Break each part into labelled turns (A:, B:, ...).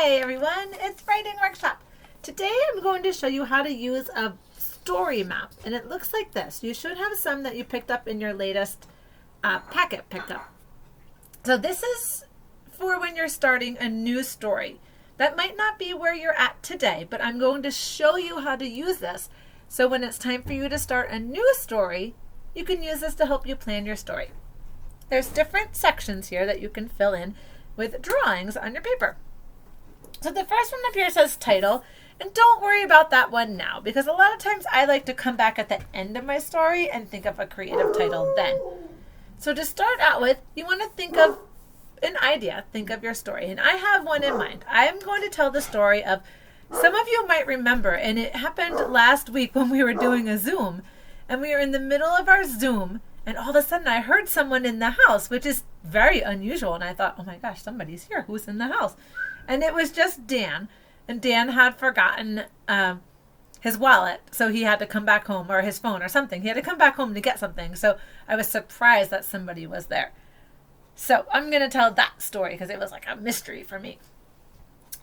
A: Hi everyone, it's Writing Workshop. Today I'm going to show you how to use a story map, and it looks like this. You should have some that you picked up in your latest packet picked up. So this is for when you're starting a new story. That might not be where you're at today, but I'm going to show you how to use this. So when it's time for you to start a new story, you can use this to help you plan your story. There's different sections here that you can fill in with drawings on your paper. So the first one up here says title, and don't worry about that one now, because a lot of times I like to come back at the end of my story and think of a creative title then. So to start out with, you want to think of an idea, think of your story, and I have one in mind. I am going to tell the story of, some of you might remember, and it happened last week when we were doing a Zoom, and we were in the middle of our Zoom, and all of a sudden I heard someone in the house, which is very unusual, and I thought, oh my gosh, somebody's here. Who's in the house? And it was just Dan, and Dan had forgotten his wallet, so he had to come back home, or his phone or something. He had to come back home to get something, so I was surprised that somebody was there. So I'm going to tell that story because it was like a mystery for me.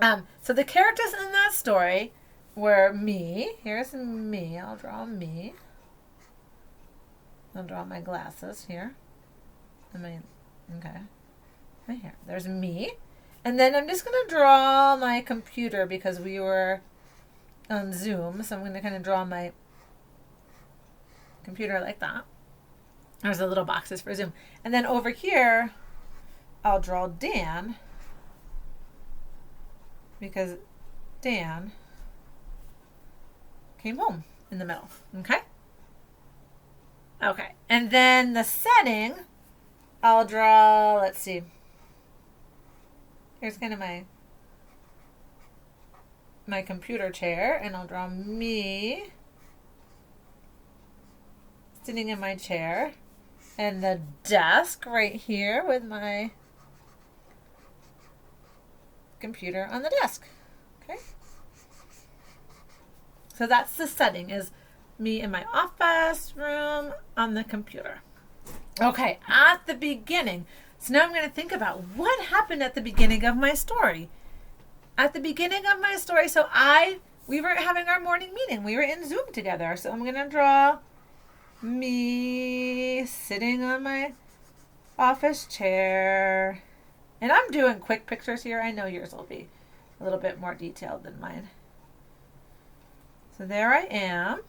A: So the characters in that story were me. Here's me. I'll draw me. I'll draw my glasses here. Okay. Right here. There's me. And then I'm just going to draw my computer because we were on Zoom. So I'm going to kind of draw my computer like that. There's the little boxes for Zoom. And then over here, I'll draw Dan because Dan came home in the middle. Okay? Okay. And then the setting, I'll draw, let's see. Here's kind of my computer chair, and I'll draw me sitting in my chair, and the desk right here with my computer on the desk. Okay? So that's the setting, is me in my office room on the computer. Okay, at the beginning. So now I'm going to think about what happened at the beginning of my story. At the beginning of my story, we were having our morning meeting. We were in Zoom together. So I'm going to draw me sitting on my office chair. And I'm doing quick pictures here. I know yours will be a little bit more detailed than mine. So there I am.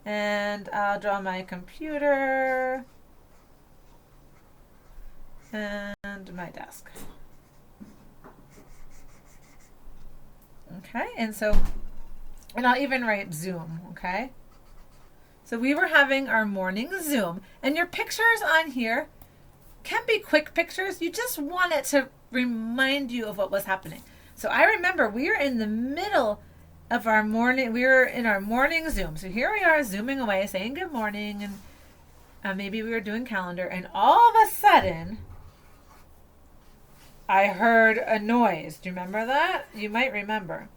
A: And I'll draw my computer and my desk. Okay, and I'll even write Zoom, okay? So we were having our morning Zoom, and your pictures on here can be quick pictures. You just want it to remind you of what was happening. So I remember we were in the middle of our morning, we were in our morning Zoom. So here we are zooming away, saying good morning, and maybe we were doing calendar, and all of a sudden, I heard a noise. Do you remember that? You might remember.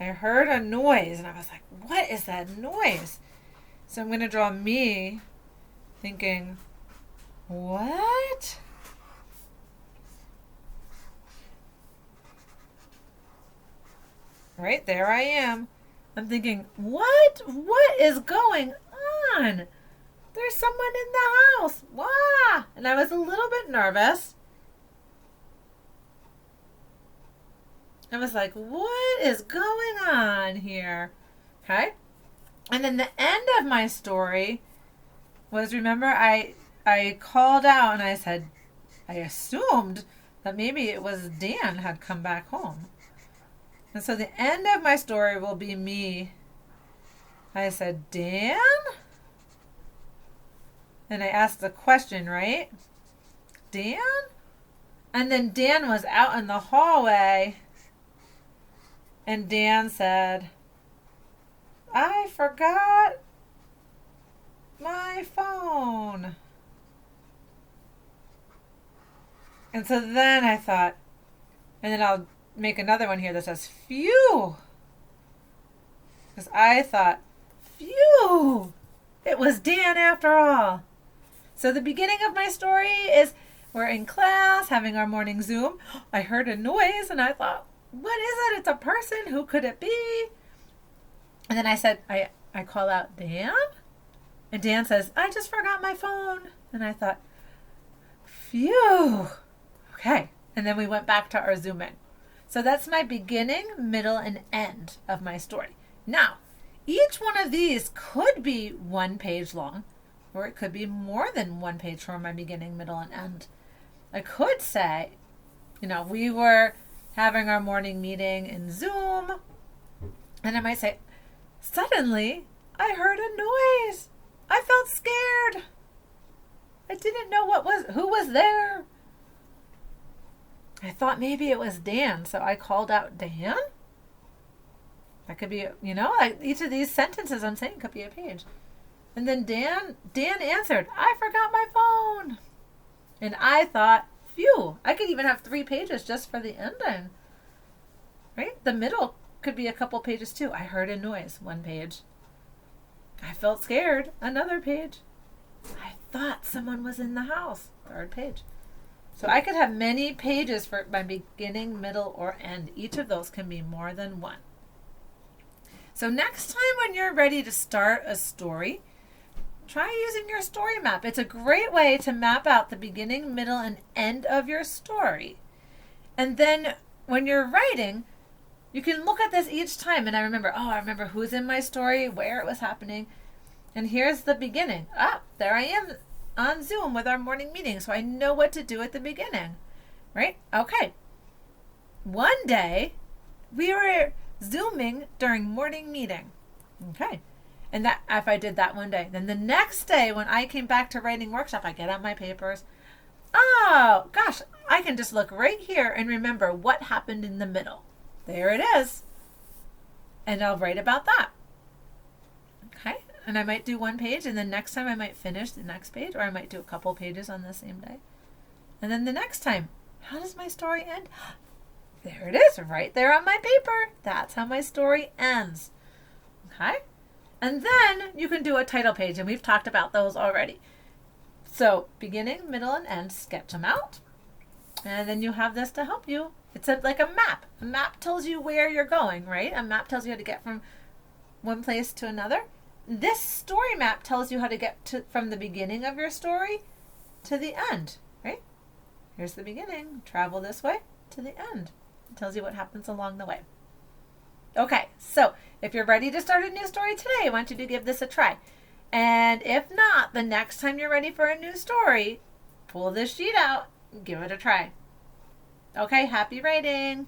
A: I heard a noise, and I was like, what is that noise? So I'm going to draw me thinking, what? Right there I am. I'm thinking, what? What is going on? There's someone in the house. Wah! And I was a little bit nervous. I was like, what is going on here? Okay. And then the end of my story was, remember, I called out and I said, I assumed that maybe it was Dan had come back home. And so the end of my story will be me. I said, Dan? And I asked the question, right? Dan? And then Dan was out in the hallway. And Dan said, I forgot my phone. And so then I thought, and then I'll make another one here that says, phew. Because I thought, phew, it was Dan after all. So the beginning of my story is we're in class having our morning Zoom. I heard a noise and I thought, what is it? It's a person. Who could it be? And then I said, I call out, Dan? And Dan says, I just forgot my phone. And I thought, phew. Okay. And then we went back to our Zoom in. So that's my beginning, middle, and end of my story. Now, each one of these could be 1 page long, or it could be more than 1 page for my beginning, middle, and end. I could say, we were having our morning meeting in Zoom, and I might say, suddenly I heard a noise. I felt scared. I didn't know who was there. I thought maybe it was Dan, so I called out, Dan? That could be, like each of these sentences I'm saying could be a page. And then Dan answered, I forgot my phone. And I thought, phew, I could even have 3 pages just for the ending. Right? The middle could be a couple pages too. I heard a noise, 1 page. I felt scared, another page. I thought someone was in the house, 3rd page. So I could have many pages for my beginning, middle, or end. Each of those can be more than 1. So next time when you're ready to start a story, try using your story map. It's a great way to map out the beginning, middle, and end of your story. And then when you're writing, you can look at this each time. And I remember who's in my story, where it was happening. And here's the beginning. There I am on Zoom with our morning meeting. So I know what to do at the beginning. Right? Okay. One day, we were Zooming during morning meeting. Okay. And that if I did that one day, then the next day when I came back to writing workshop, I get out my papers. Oh, gosh, I can just look right here and remember what happened in the middle. There it is. And I'll write about that. Okay. And I might do 1 page, and then next time I might finish the next page, or I might do a couple pages on the same day. And then the next time, how does my story end? There it is, right there on my paper. That's how my story ends. Okay? And then you can do a title page, and we've talked about those already. So beginning, middle, and end, sketch them out. And then you have this to help you. It's like a map. A map tells you where you're going, right? A map tells you how to get from one place to another. This story map tells you how to get from the beginning of your story to the end, right? Here's the beginning. Travel this way to the end. It tells you what happens along the way. Okay, so if you're ready to start a new story today, I want you to give this a try. And if not, the next time you're ready for a new story, pull this sheet out and give it a try. Okay, happy writing.